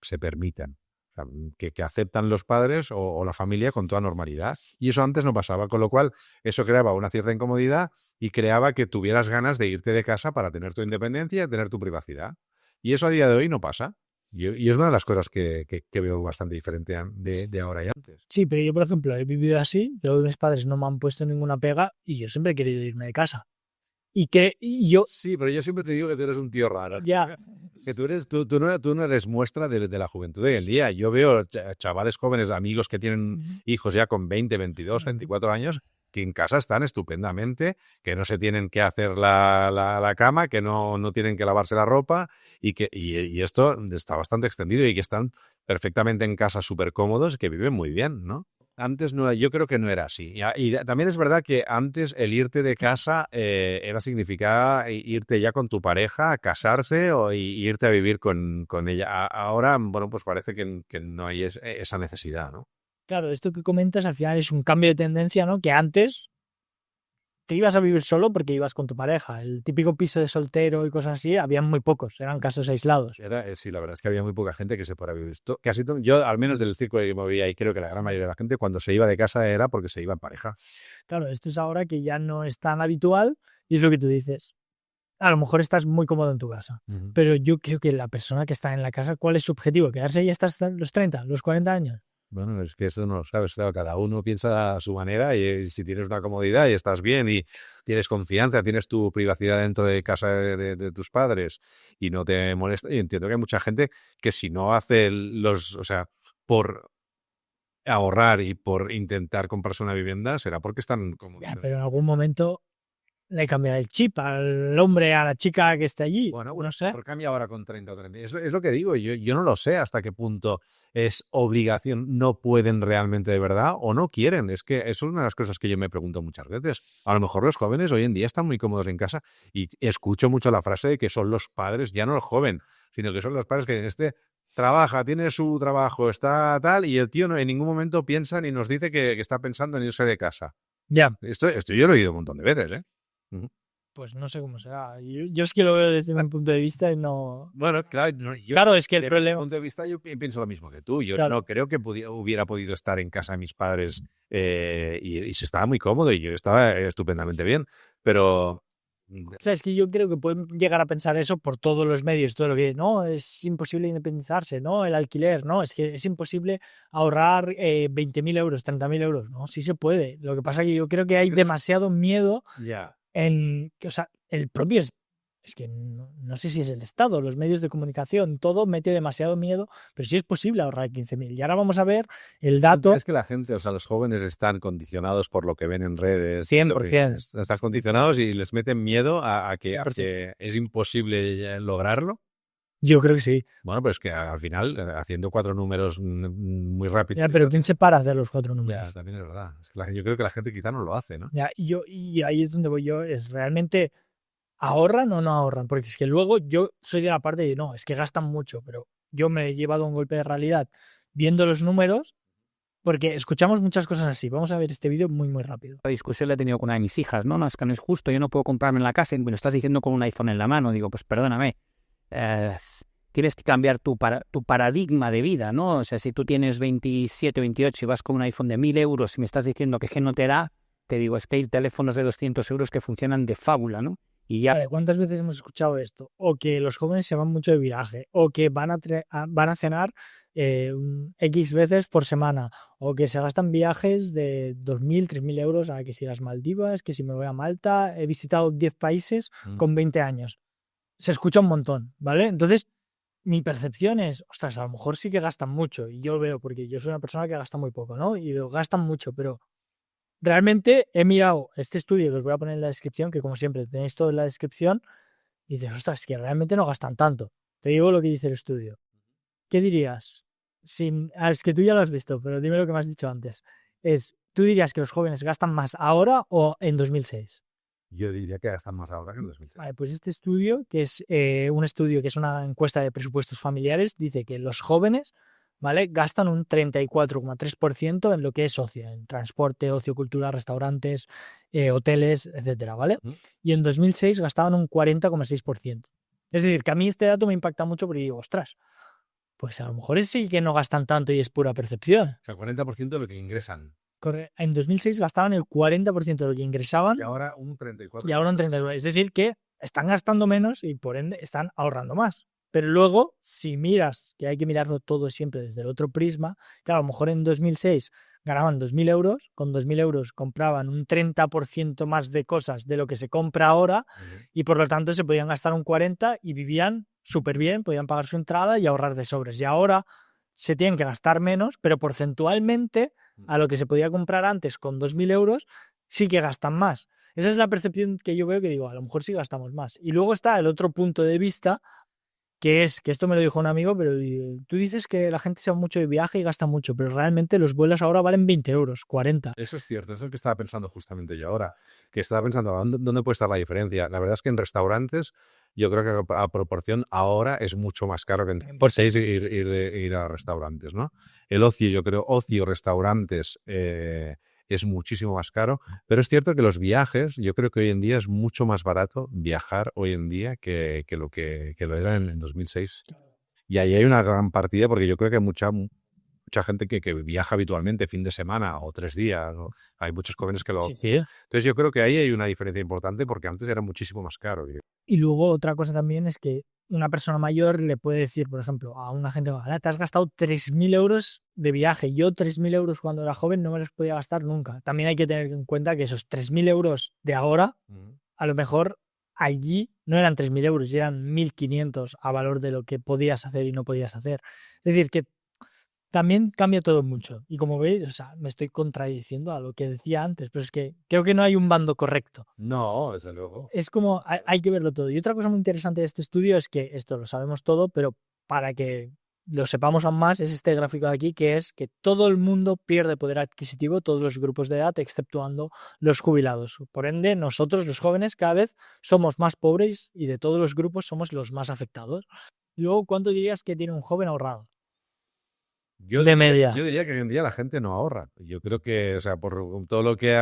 se permitan. O sea, que aceptan los padres o la familia con toda normalidad. Y eso antes no pasaba, con lo cual eso creaba una cierta incomodidad y creaba que tuvieras ganas de irte de casa para tener tu independencia y tener tu privacidad. Y eso a día de hoy no pasa. Y es una de las cosas que veo bastante diferente de ahora y antes. Sí, pero yo, por ejemplo, he vivido así, luego mis padres no me han puesto ninguna pega y yo siempre he querido irme de casa. Y yo... Sí, pero yo siempre te digo que tú eres un tío raro. Ya. Que tú no eres muestra de la juventud de hoy en día. Yo veo chavales jóvenes, amigos que tienen hijos ya con 20, 22, 24 años, que en casa están estupendamente, que no se tienen que hacer la cama, que no tienen que lavarse la ropa y esto está bastante extendido y que están perfectamente en casa súper cómodos, que viven muy bien, ¿no? Antes no, yo creo que no era así. Y también es verdad que antes el irte de casa significaba irte ya con tu pareja, casarse o irte a vivir con ella. Ahora, bueno, pues parece que no hay esa necesidad, ¿no? Claro, esto que comentas al final es un cambio de tendencia, ¿no? Que antes te ibas a vivir solo porque ibas con tu pareja. El típico piso de soltero y cosas así, habían muy pocos, eran casos aislados. Sí, la verdad es que había muy poca gente que se fuera a vivir. Yo, al menos del círculo que me movía, y creo que la gran mayoría de la gente, cuando se iba de casa era porque se iba en pareja. Claro, esto es ahora que ya no es tan habitual y es lo que tú dices. A lo mejor estás muy cómodo en tu casa, pero yo creo que la persona que está en la casa, ¿cuál es su objetivo? ¿Quedarse ahí hasta los 30, los 40 años? Bueno, es que eso no lo sabes, claro, cada uno piensa a su manera y si tienes una comodidad y estás bien y tienes confianza, tienes tu privacidad dentro de casa de tus padres y no te molesta. Y entiendo que hay mucha gente que si no hace o sea, por ahorrar y por intentar comprarse una vivienda, será porque están cómodos. Pero en algún momento le cambiará el chip al hombre, a la chica que esté allí. Bueno, no sé. ¿Por cambia ahora con 30 o 30? Es lo que digo, yo no lo sé hasta qué punto es obligación, no pueden realmente de verdad o no quieren. Es que eso es una de las cosas que yo me pregunto muchas veces. A lo mejor los jóvenes hoy en día están muy cómodos en casa y escucho mucho la frase de que son los padres, ya no el joven, sino que son los padres que trabaja, tiene su trabajo, está tal, y el tío no en ningún momento piensa ni nos dice que está pensando en irse de casa. Ya. Esto yo lo he oído un montón de veces, ¿eh? Pues no sé cómo será. Yo es que lo veo desde mi punto de vista y no... Bueno, claro, claro, es que el desde problema... mi punto de vista yo pienso lo mismo que tú. Yo Claro. no creo que hubiera podido estar en casa de mis padres y se estaba muy cómodo y yo estaba estupendamente bien, pero... O sea, es que yo creo que pueden llegar a pensar eso por todos los medios, todo lo que no, es imposible independizarse, no, el alquiler, no, es que es imposible ahorrar 20.000 euros, 30.000 euros, no, sí se puede. Lo que pasa es que yo creo que hay demasiado miedo en, o sea, el propio es que no sé si es el Estado, los medios de comunicación, todo mete demasiado miedo, pero sí es posible ahorrar 15.000. Y ahora vamos a ver el dato. Es que la gente, o sea, los jóvenes están condicionados por lo que ven en redes. 100%. Estás condicionados y les meten miedo a que es imposible lograrlo. Yo creo que sí. Bueno, pero es que al final, haciendo 4 números muy rápido. Ya, pero ¿quién se para a hacer los 4 números? Ya, también es verdad. Yo creo que la gente quizá no lo hace, ¿no? Ya, y ahí es donde voy yo, es realmente ¿ahorran o no ahorran? Porque es que luego yo soy de la parte de no, es que gastan mucho, pero yo me he llevado un golpe de realidad viendo los números, porque escuchamos muchas cosas así. Vamos a ver este vídeo muy, muy rápido. La discusión la he tenido con una de mis hijas. No, es que no es justo, yo no puedo comprarme en la casa y me lo estás diciendo con un iPhone en la mano. Digo, pues perdóname, tienes que cambiar tu paradigma de vida, ¿no? O sea, si tú tienes 27, 28 y vas con un iPhone de 1.000 euros y me estás diciendo que no te da, te digo, es que hay teléfonos de 200 euros que funcionan de fábula, ¿no? Y ya... Vale, ¿cuántas veces hemos escuchado esto? O que los jóvenes se van mucho de viaje, o que van a cenar X veces por semana, o que se gastan viajes de 2.000, 3.000 euros a que si las Maldivas, que si me voy a Malta, he visitado 10 países con 20 años. Se escucha un montón, ¿vale? Entonces, mi percepción es, ostras, a lo mejor sí que gastan mucho, y yo veo, porque yo soy una persona que gasta muy poco, ¿no? Y veo, gastan mucho, pero realmente he mirado este estudio que os voy a poner en la descripción, que como siempre tenéis todo en la descripción, y dices, ostras, es que realmente no gastan tanto. Te digo lo que dice el estudio. ¿Qué dirías? Es que tú ya lo has visto, pero dime lo que me has dicho antes. ¿Tú dirías que los jóvenes gastan más ahora o en 2006? Yo diría que gastan más ahora que en 2006. Vale, pues este estudio, que es un estudio que es una encuesta de presupuestos familiares, dice que los jóvenes, ¿vale?, gastan un 34,3% en lo que es ocio, en transporte, ocio, cultura, restaurantes, hoteles, etcétera, ¿vale? Y en 2006 gastaban un 40,6%. Es decir, que a mí este dato me impacta mucho porque digo, ostras, pues a lo mejor sí que no gastan tanto y es pura percepción. O sea, 40% de lo que ingresan. En 2006 gastaban el 40% de lo que ingresaban. Y ahora un 34%. Y ahora un 34%. Es decir, que están gastando menos y por ende están ahorrando más. Pero luego, si miras, que hay que mirarlo todo siempre desde el otro prisma, que a lo mejor en 2006 ganaban 2.000 euros, con 2.000 euros compraban un 30% más de cosas de lo que se compra ahora y por lo tanto se podían gastar un 40% y vivían súper bien, podían pagar su entrada y ahorrar de sobres. Y ahora se tienen que gastar menos, pero porcentualmente a lo que se podía comprar antes con 2.000 euros sí que gastan más. Esa es la percepción que yo veo, que digo, a lo mejor sí gastamos más. Y luego está el otro punto de vista, que es, que esto me lo dijo un amigo, pero tú dices que la gente se va mucho de viaje y gasta mucho, pero realmente los vuelos ahora valen 20 euros, 40. Eso es cierto, eso es lo que estaba pensando justamente yo ahora, que estaba pensando, ¿dónde puede estar la diferencia? La verdad es que en restaurantes, yo creo que a proporción ahora es mucho más caro que en por 6 ir a restaurantes, ¿no? El ocio, yo creo, restaurantes, es muchísimo más caro, pero es cierto que los viajes, yo creo que hoy en día es mucho más barato viajar hoy en día que lo era en 2006. Y ahí hay una gran partida, porque yo creo que hay mucha gente que viaja habitualmente fin de semana o 3 días, ¿no? Hay muchos jóvenes que lo... Sí. Entonces yo creo que ahí hay una diferencia importante, porque antes era muchísimo más caro. Y luego otra cosa también es que una persona mayor le puede decir, por ejemplo, a una gente, te has gastado 3.000 euros de viaje. Yo 3.000 euros cuando era joven no me los podía gastar nunca. También hay que tener en cuenta que esos 3.000 euros de ahora, a lo mejor allí no eran 3.000 euros, eran 1.500 a valor de lo que podías hacer y no podías hacer. Es decir, que también cambia todo mucho. Y como veis, o sea, me estoy contradiciendo a lo que decía antes, pero es que creo que no hay un bando correcto. No, desde luego. Es como, hay que verlo todo. Y otra cosa muy interesante de este estudio es que esto lo sabemos todo, pero para que lo sepamos aún más, es este gráfico de aquí, que es que todo el mundo pierde poder adquisitivo, todos los grupos de edad, exceptuando los jubilados. Por ende, nosotros, los jóvenes, cada vez somos más pobres y de todos los grupos somos los más afectados. Y luego, ¿cuánto dirías que tiene un joven ahorrado? De media. Yo diría que hoy en día la gente no ahorra. Yo creo que, o sea, por todo lo que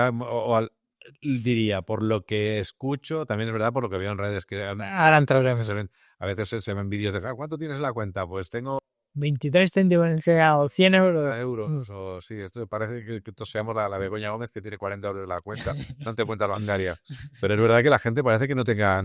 diría, por lo que escucho, también es verdad, por lo que veo en redes, que ahora entraremos, a veces se ven vídeos de ¿cuánto tienes en la cuenta? Pues tengo 23 céntimos o 100 euros. Euros, o sí, esto parece que todos seamos la Begoña Gómez, que tiene 40 euros en la cuenta, no te cuenta bancaria. Pero es verdad que la gente parece que no tenga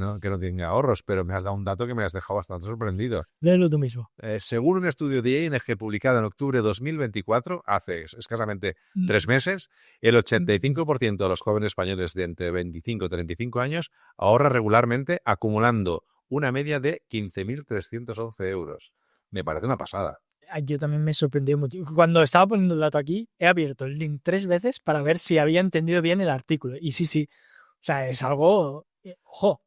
ahorros, pero me has dado un dato que me has dejado bastante sorprendido. Léelo tú mismo. Según un estudio de ING publicado en octubre de 2024, hace escasamente 3 meses, el 85% de los jóvenes españoles de entre 25 y 35 años ahorra regularmente, acumulando una media de 15.311 euros. Me parece una pasada. Yo también me sorprendió mucho. Cuando estaba poniendo el dato aquí, he abierto el link 3 veces para ver si había entendido bien el artículo. Y sí. O sea, es algo... ¡Ojo!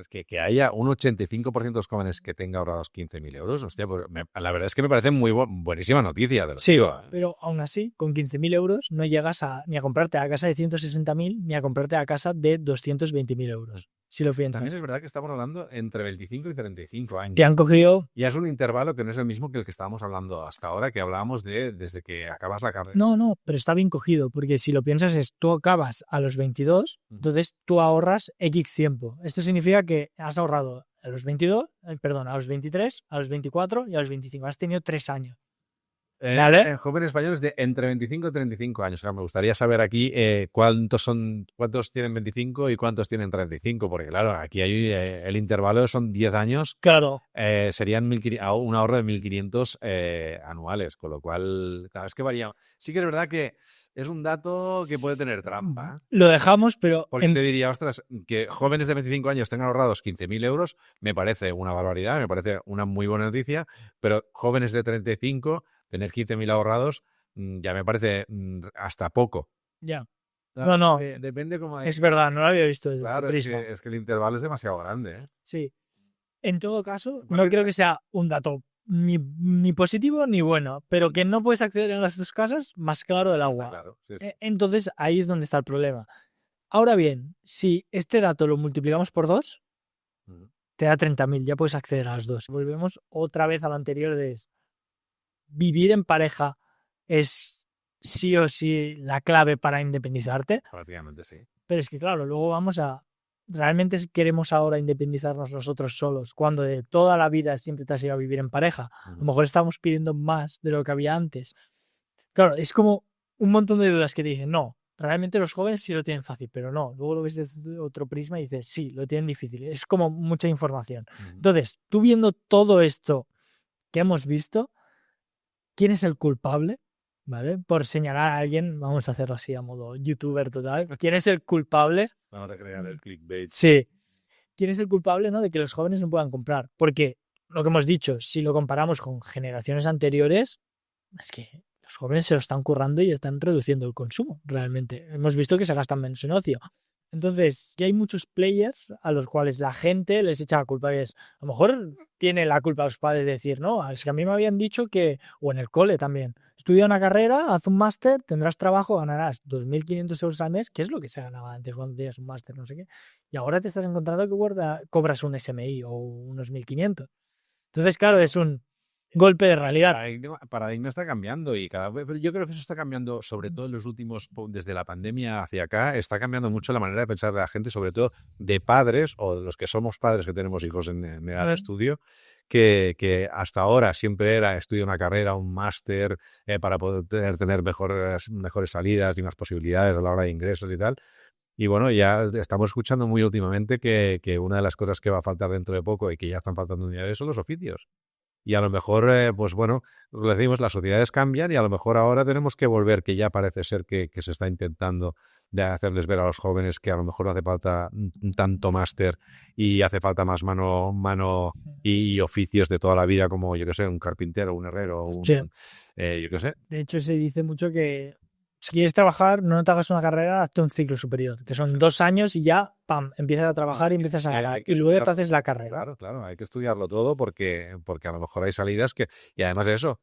Que haya un 85% de los jóvenes que tenga ahorrados 15.000 euros, hostia, pues la verdad es que me parece muy buenísima noticia. Sí, pero aún así, con 15.000 euros no llegas ni a comprarte a casa de 160.000 ni a comprarte a casa de 220.000 euros. si lo piensas. También es verdad que estamos hablando entre 25 y 35 años. Te han cogido... Y es un intervalo que no es el mismo que el que estábamos hablando hasta ahora, que hablábamos de desde que acabas la carrera. No, pero está bien cogido, porque si lo piensas es, tú acabas a los 22, entonces tú ahorras X tiempo. Esto significa que has ahorrado a los 22, a los 23, a los 24 y a los 25. Has tenido 3 años. ¿Vale? Jóvenes españoles de entre 25 y 35 años. O sea, me gustaría saber aquí cuántos tienen 25 y cuántos tienen 35, porque claro, aquí hay el intervalo son 10 años. Claro. Serían un ahorro de 1.500 anuales, con lo cual, claro, es que varía. Sí que es verdad que es un dato que puede tener trampa. Lo dejamos, pero... Porque te diría, ostras, que jóvenes de 25 años tengan ahorrados 15.000 euros, me parece una barbaridad, me parece una muy buena noticia, pero jóvenes de 35... tener 15.000 ahorrados ya me parece hasta poco. Ya. No. Depende cómo... Es verdad, no lo había visto desde claro, ese prisma. es que el intervalo es demasiado grande, ¿eh? Sí. En todo caso, no creo que sea un dato ni positivo ni bueno, pero que no puedes acceder a las dos casas, más claro del agua. Claro, sí. Entonces, ahí es donde está el problema. Ahora bien, si este dato lo multiplicamos por 2, te da 30.000, ya puedes acceder a las dos. Volvemos otra vez a lo anterior de... Vivir en pareja es sí o sí la clave para independizarte. Prácticamente sí. Pero es que, claro, luego vamos a... ¿Realmente queremos ahora independizarnos nosotros solos cuando de toda la vida siempre te has ido a vivir en pareja? A lo mejor estamos pidiendo más de lo que había antes. Claro, es como un montón de dudas que te dicen, no, realmente los jóvenes sí lo tienen fácil, pero no. Luego lo ves desde otro prisma y dices, sí, lo tienen difícil. Es como mucha información. Entonces, tú viendo todo esto que hemos visto, ¿quién es el culpable? ¿Vale? Por señalar a alguien, vamos a hacerlo así a modo youtuber total. ¿Quién es el culpable? Vamos a crear el clickbait. Sí. ¿Quién es el culpable, no, de que los jóvenes no puedan comprar? Porque lo que hemos dicho, si lo comparamos con generaciones anteriores, es que los jóvenes se lo están currando y están reduciendo el consumo, realmente. Hemos visto que se gastan menos en ocio. Entonces, que hay muchos players a los cuales la gente les echa la culpa. Y es, a lo mejor tiene la culpa los padres de decir, no, es que a mí me habían dicho que, o en el cole también, estudia una carrera, haz un máster, tendrás trabajo, ganarás 2.500 euros al mes, que es lo que se ganaba antes cuando tenías un máster, no sé qué. Y ahora te estás encontrando que cobras un SMI o unos 1.500. Entonces, claro, es un golpe de realidad. El paradigma está cambiando y cada vez, pero yo creo que eso está cambiando, sobre todo en los últimos, desde la pandemia hacia acá, está cambiando mucho la manera de pensar de la gente, sobre todo de padres o de los que somos padres que tenemos hijos en edad de estudio, que hasta ahora siempre era estudiar una carrera, un máster para poder tener mejores salidas y más posibilidades a la hora de ingresos y tal. Y bueno, ya estamos escuchando muy últimamente que una de las cosas que va a faltar dentro de poco y que ya están faltando un día de son los oficios. Y a lo mejor, pues bueno, lo decimos, las sociedades cambian y a lo mejor ahora tenemos que volver, que ya parece ser que se está intentando de hacerles ver a los jóvenes que a lo mejor no hace falta tanto máster y hace falta más mano y oficios de toda la vida como, yo qué sé, un carpintero, un herrero, yo qué sé. De hecho, se dice mucho que si quieres trabajar, no te hagas una carrera, hazte un ciclo superior, que son 2 años y ya, ¡pam!, empiezas a trabajar y empiezas a ganar. Y luego te haces la carrera. Claro, hay que estudiarlo todo porque a lo mejor hay salidas que... Y además de eso,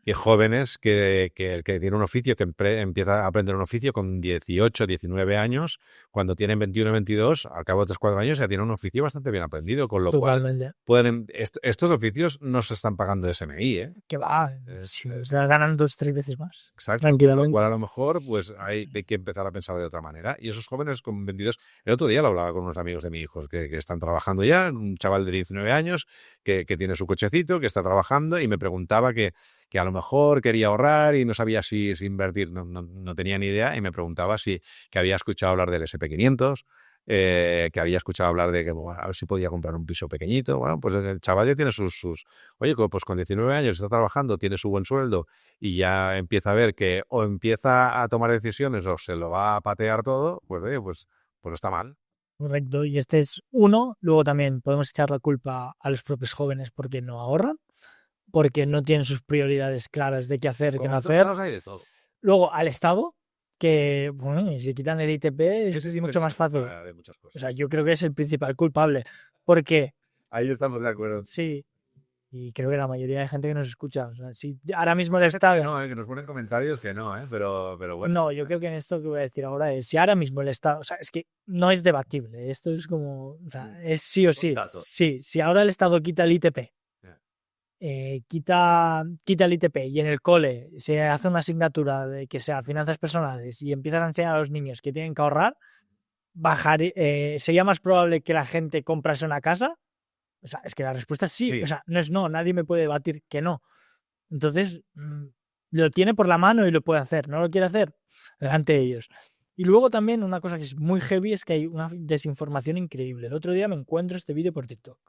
que jóvenes que tienen un oficio, que empieza a aprender un oficio con 18, 19 años, cuando tienen 21, 22, al cabo de 3, 4 años ya tienen un oficio bastante bien aprendido, con lo Totalmente. cual estos oficios no se están pagando de SMI, ¿eh? Que va, se ganan 2, 3 veces más. Exacto. Tranquilamente. Con lo cual a lo mejor pues hay que empezar a pensar de otra manera. Y esos jóvenes con 22, el otro día lo hablaba con unos amigos de mi hijo que están trabajando ya, un chaval de 19 años que tiene su cochecito, que está trabajando y me preguntaba que a lo mejor quería ahorrar y no sabía si invertir, no tenía ni idea y me preguntaba que había escuchado hablar del SP500, que había escuchado hablar de que bueno, a ver si podía comprar un piso pequeñito. Bueno, pues el chaval ya tiene oye, pues con 19 años está trabajando, tiene su buen sueldo y ya empieza a ver que o empieza a tomar decisiones o se lo va a patear todo, pues oye, pues está mal. Correcto, y este es uno. Luego también podemos echar la culpa a los propios jóvenes porque no ahorran, porque no tienen sus prioridades claras de qué hacer, qué no hacer. Hay de todo. Luego al Estado, que bueno, si quitan el ITP es mucho más fácil. De muchas cosas. O sea, yo creo que es el principal culpable, porque... Ahí estamos de acuerdo. Sí, Y creo que la mayoría de gente que nos escucha, o sea, si ahora mismo el Estado... No, que nos ponen comentarios que no, pero bueno. No, yo creo que en esto que voy a decir ahora es, si ahora mismo el Estado, o sea, es que no es debatible, esto es como, o sea, es sí o sí. Sí, si ahora el Estado quita el ITP, quita el ITP y en el cole se hace una asignatura de que sea finanzas personales y empiezas a enseñar a los niños que tienen que ahorrar, sería más probable que la gente comprase una casa. O sea, es que la respuesta es sí. O sea, no es no, nadie me puede debatir que no. Entonces, lo tiene por la mano y lo puede hacer. ¿No lo quiere hacer? Delante de ellos. Y luego también una cosa que es muy heavy es que hay una desinformación increíble. El otro día me encuentro este vídeo por TikTok.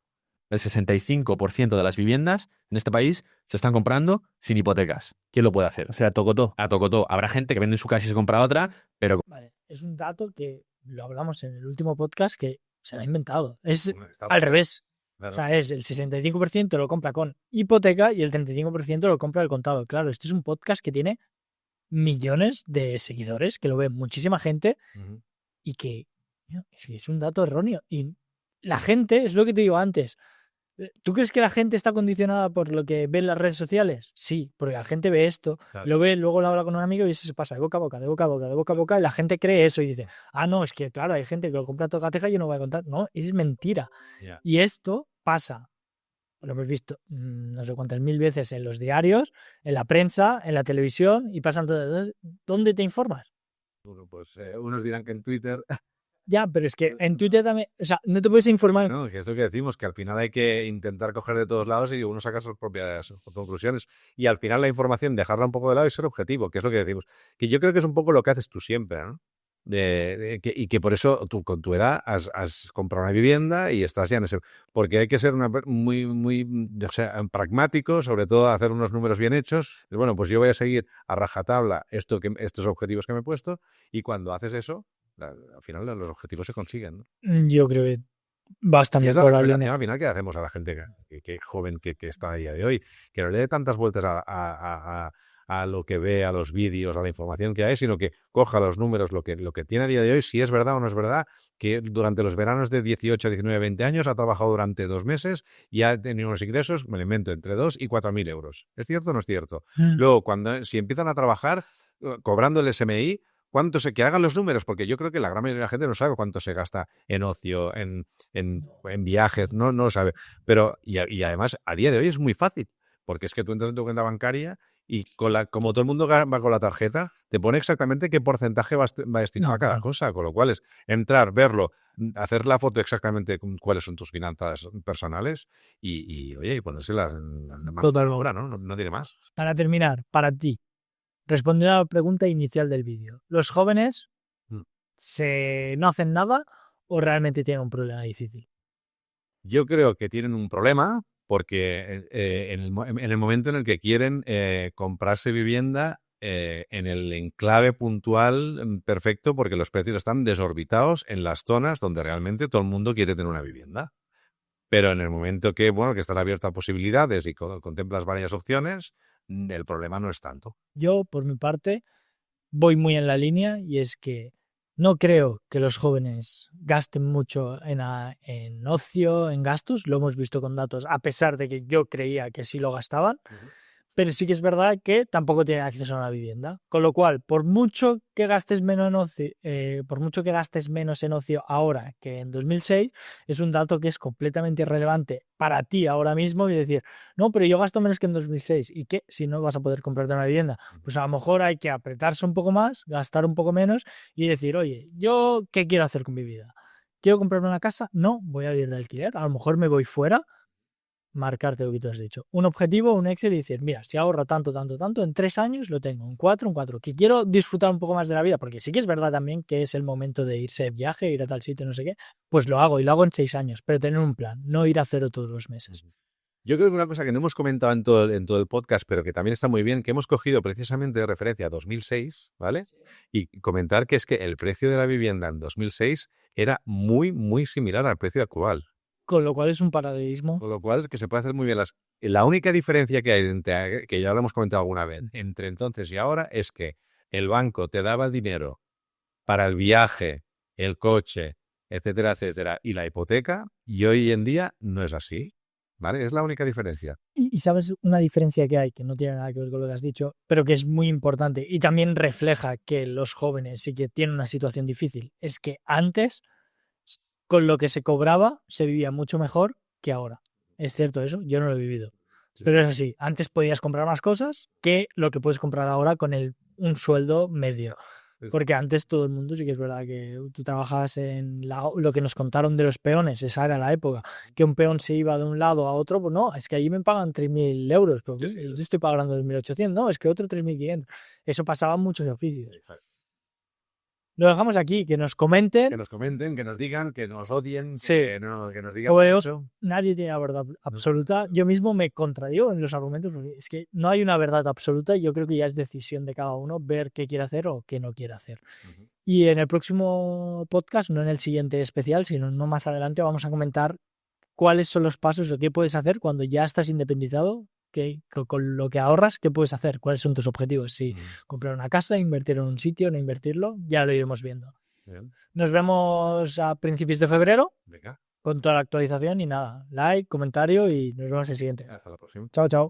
El 65% de las viviendas en este país se están comprando sin hipotecas. ¿Quién lo puede hacer? O sea, tocotó. A tocotó. Habrá gente que vende su casa y se compra otra, pero... Vale, es un dato que lo hablamos en el último podcast que se lo ha inventado. Es al revés. Claro. O sea, es el 65% lo compra con hipoteca y el 35% lo compra al contado. Claro, este es un podcast que tiene millones de seguidores, que lo ve muchísima gente y que es un dato erróneo. Y la gente, es lo que te digo antes, ¿tú crees que la gente está condicionada por lo que ve en las redes sociales? Sí, porque la gente ve esto, claro. Lo ve, luego lo habla con un amigo y eso se pasa de boca a boca, de boca a boca, de boca a boca, y la gente cree eso y dice, no, es que claro, hay gente que lo compra toda cateja y yo no voy a contar. No, es mentira. Yeah. Y esto pasa, lo hemos visto no sé cuántas mil veces en los diarios, en la prensa, en la televisión y pasan todo. Entonces, ¿dónde te informas? Bueno, pues unos dirán que en Twitter... Ya, pero es que en Twitter también, o sea, no te puedes informar. No, que es lo que decimos, que al final hay que intentar coger de todos lados y uno saca sus propias conclusiones. Y al final la información, dejarla un poco de lado y ser objetivo, que es lo que decimos. Que yo creo que es un poco lo que haces tú siempre, ¿no? Y que por eso tú con tu edad has comprado una vivienda y estás ya en ese... Porque hay que ser muy o sea, pragmático, sobre todo hacer unos números bien hechos. Y bueno, pues yo voy a seguir a rajatabla estos objetivos que me he puesto y cuando haces eso, al final los objetivos se consiguen, ¿no? Yo creo que bastante probable. Al final, ¿qué hacemos a la gente que joven que está a día de hoy? Que no le dé tantas vueltas a lo que ve, a los vídeos, a la información que hay, sino que coja los números, lo que tiene a día de hoy, si es verdad o no es verdad, que durante los veranos de 18, 19, 20 años ha trabajado durante 2 meses y ha tenido unos ingresos, me lo invento, entre 2 y 4.000 euros. ¿Es cierto o no es cierto? Luego, si empiezan a trabajar cobrando el SMI, ¿cuánto que hagan los números? Porque yo creo que la gran mayoría de la gente no sabe cuánto se gasta en ocio, en viajes, no lo sabe. Pero, y además, a día de hoy es muy fácil, porque es que tú entras en tu cuenta bancaria y como todo el mundo va con la tarjeta, te pone exactamente qué porcentaje va destinado a cada cosa. Con lo cual es entrar, verlo, hacer la foto exactamente cuáles son tus finanzas personales y ponérselas en la obra, ¿no? No tiene más. Para terminar, para ti, respondiendo a la pregunta inicial del vídeo. ¿Los jóvenes no hacen nada o realmente tienen un problema difícil? Yo creo que tienen un problema porque en el momento en el que quieren comprarse vivienda en el enclave puntual perfecto, porque los precios están desorbitados en las zonas donde realmente todo el mundo quiere tener una vivienda. Pero en el momento que estás abierto a posibilidades y contemplas varias opciones, el problema no es tanto. Yo, por mi parte, voy muy en la línea y es que no creo que los jóvenes gasten mucho en ocio, en gastos. Lo hemos visto con datos, a pesar de que yo creía que sí lo gastaban. Pero sí que es verdad que tampoco tienen acceso a una vivienda. Con lo cual, por mucho que gastes menos en ocio ahora que en 2006, es un dato que es completamente irrelevante para ti ahora mismo y decir, no, pero yo gasto menos que en 2006. ¿Y qué? Si no vas a poder comprarte una vivienda. Pues a lo mejor hay que apretarse un poco más, gastar un poco menos y decir, oye, ¿yo qué quiero hacer con mi vida? ¿Quiero comprarme una casa? No, voy a vivir de alquiler. A lo mejor me voy fuera. Marcarte lo que tú has dicho. Un objetivo, un Excel y decir, mira, si ahorro tanto, en 3 años lo tengo, en 4, que quiero disfrutar un poco más de la vida, porque sí que es verdad también que es el momento de irse de viaje, ir a tal sitio, no sé qué, pues lo hago y lo hago en 6 años, pero tener un plan, no ir a cero todos los meses. Yo creo que una cosa que no hemos comentado en todo el podcast, pero que también está muy bien, que hemos cogido precisamente de referencia a 2006, ¿vale? Y comentar que es que el precio de la vivienda en 2006 era muy, muy similar al precio actual. Con lo cual es un paralelismo. Con lo cual es que se puede hacer muy bien La única diferencia que hay, que ya lo hemos comentado alguna vez, entre entonces y ahora, es que el banco te daba dinero para el viaje, el coche, etcétera, etcétera, y la hipoteca, y hoy en día no es así. ¿Vale? Es la única diferencia. Y sabes una diferencia que hay, que no tiene nada que ver con lo que has dicho, pero que es muy importante y también refleja que los jóvenes sí que tienen una situación difícil, es que antes, con lo que se cobraba, se vivía mucho mejor que ahora. ¿Es cierto eso? Yo no lo he vivido. Sí. Pero es así, antes podías comprar más cosas que lo que puedes comprar ahora con un sueldo medio. Porque antes todo el mundo, sí que es verdad que tú trabajabas en lo que nos contaron de los peones, esa era la época, que un peón se iba de un lado a otro, pues no, es que allí me pagan 3.000 euros, pero Sí, sí. yo estoy pagando 2.800, no, es que otro 3.500. Eso pasaba en muchos oficios. Exacto. Lo dejamos aquí, que nos comenten. Que nos comenten, que nos digan, que nos odien, Sí. que nos digan Como digo, mucho. nadie tiene la verdad absoluta. Yo mismo me contradigo en los argumentos porque es que no hay una verdad absoluta y yo creo que ya es decisión de cada uno ver qué quiere hacer o qué no quiere hacer. Ujú. Y en el próximo podcast, no en el siguiente especial, sino no más adelante, vamos a comentar cuáles son los pasos o qué puedes hacer cuando ya estás independizado, con lo que ahorras, qué puedes hacer, cuáles son tus objetivos. Si comprar una casa, invertir en un sitio, no invertirlo, ya lo iremos viendo. Bien. Nos vemos a principios de febrero Venga, con toda la actualización y nada, like, comentario y nos vemos en el siguiente. hasta la próxima. Chao, chao.